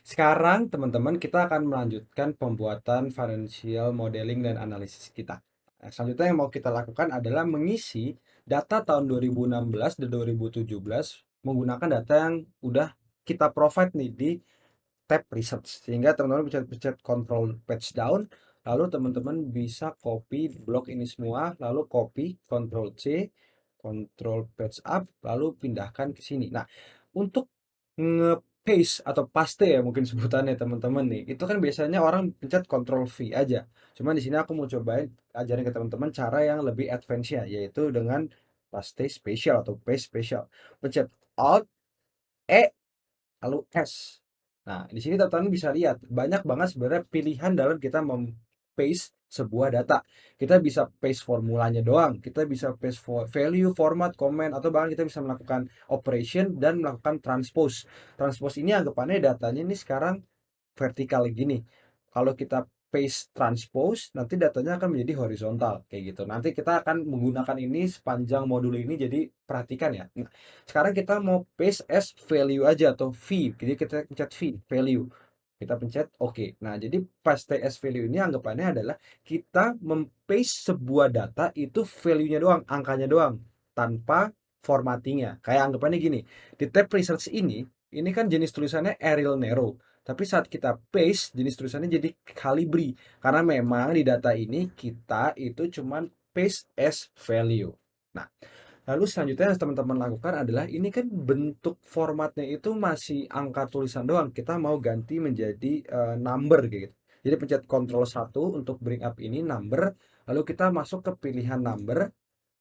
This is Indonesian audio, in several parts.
Sekarang teman-teman kita akan melanjutkan pembuatan financial modeling dan analisis kita. Nah, selanjutnya yang mau kita lakukan adalah mengisi data tahun 2016 dan 2017 menggunakan data yang udah kita provide nih di tab research. Sehingga teman-teman bisa pencet control page down, lalu teman-teman bisa copy blok ini semua, lalu copy control C, control page up, lalu pindahkan ke sini. Nah, untuk nge-paste atau paste ya mungkin sebutannya teman-teman nih. Itu kan biasanya orang pencet Ctrl V aja. Cuman di sini aku mau cobain ajarin ke teman-teman cara yang lebih advance ya, yaitu dengan paste spesial atau paste spesial. Pencet Alt E lalu S. Nah, di sini teman-teman bisa lihat banyak banget sebenarnya pilihan dalam kita mem-paste sebuah data. Kita bisa paste formulanya doang, kita bisa paste value, format, comment, atau bahkan kita bisa melakukan operation dan melakukan transpose. Transpose ini anggapannya datanya ini sekarang vertikal gini. Kalau kita paste transpose, nanti datanya akan menjadi horizontal kayak gitu. Nanti kita akan menggunakan ini sepanjang modul ini, jadi perhatikan ya. Nah, sekarang kita mau paste as value aja atau V. Jadi kita pencet V, value. Kita pencet OK. Nah, jadi paste as value ini anggapannya adalah kita mempaste sebuah data itu value-nya doang, angkanya doang, tanpa formattingnya. Kayak anggapannya gini, di tab research ini kan jenis tulisannya Arial Narrow. Tapi saat kita paste, jenis tulisannya jadi Calibri. Karena memang di data ini kita itu cuman paste as value. Nah, lalu selanjutnya yang teman-teman lakukan adalah ini kan bentuk formatnya itu masih angka tulisan doang. Kita mau ganti menjadi number kayak gitu. Jadi pencet Ctrl 1 untuk bring up ini number, lalu kita masuk ke pilihan number.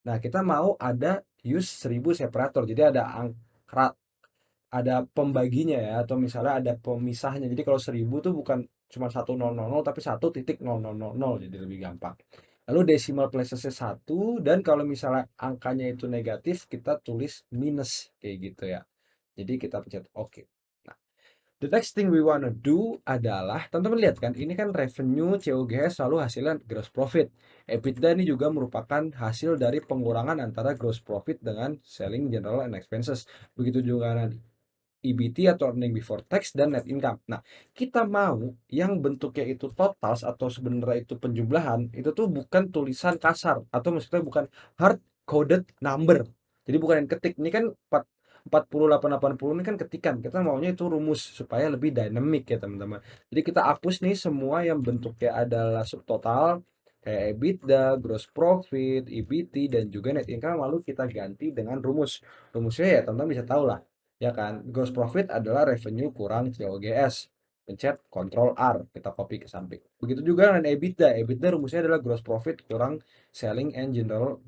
Nah, kita mau ada use 1000 separator. Jadi ada pembaginya ya, atau misalnya ada pemisahnya. Jadi kalau 1000 tuh bukan cuma 1000 tapi 1.0000, jadi lebih gampang. Lalu decimal placesnya 1, dan kalau misalnya angkanya itu negatif kita tulis minus kayak gitu ya. Jadi kita pencet OK. Nah, the next thing we wanna do adalah teman-teman lihat kan ini kan revenue COGS lalu hasilnya gross profit. EBITDA ini juga merupakan hasil dari pengurangan antara gross profit dengan selling general and expenses. Begitu juga nanti EBT atau earning before tax dan net income. Nah, kita mau yang bentuknya itu totals atau sebenarnya itu penjumlahan, itu tuh bukan tulisan kasar atau maksudnya bukan hard coded number. Jadi bukan yang ketik. Ini kan 4880 ini kan ketikan. Kita maunya itu rumus supaya lebih dynamic ya, teman-teman. Jadi kita hapus nih semua yang bentuknya adalah subtotal kayak EBITDA, gross profit, EBT dan juga net income, lalu kita ganti dengan rumus. Rumusnya ya teman-teman bisa tahu lah, ya kan? Gross profit adalah revenue kurang COGS. Pencet Ctrl R, kita copy ke samping. Begitu juga dengan EBITDA. EBITDA rumusnya adalah gross profit kurang selling and general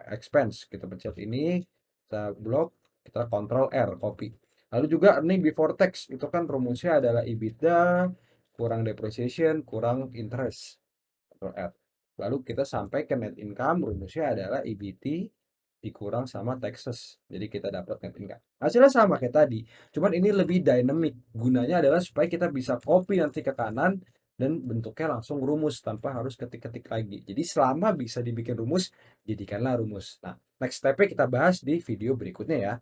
expense. Kita pencet ini, kita blok, kita Ctrl R, copy. Lalu juga earning before tax, itu kan rumusnya adalah EBITDA kurang depreciation kurang interest. Ctrl R. Lalu kita sampai ke net income, rumusnya adalah EBT dikurang sama taxes. Jadi kita dapat net income. Hasilnya sama kayak tadi, cuman ini lebih dynamic. Gunanya adalah supaya kita bisa copy nanti ke kanan dan bentuknya langsung rumus tanpa harus ketik-ketik lagi. Jadi selama bisa dibikin rumus, jadikanlah rumus. Nah, next step-nya kita bahas di video berikutnya ya.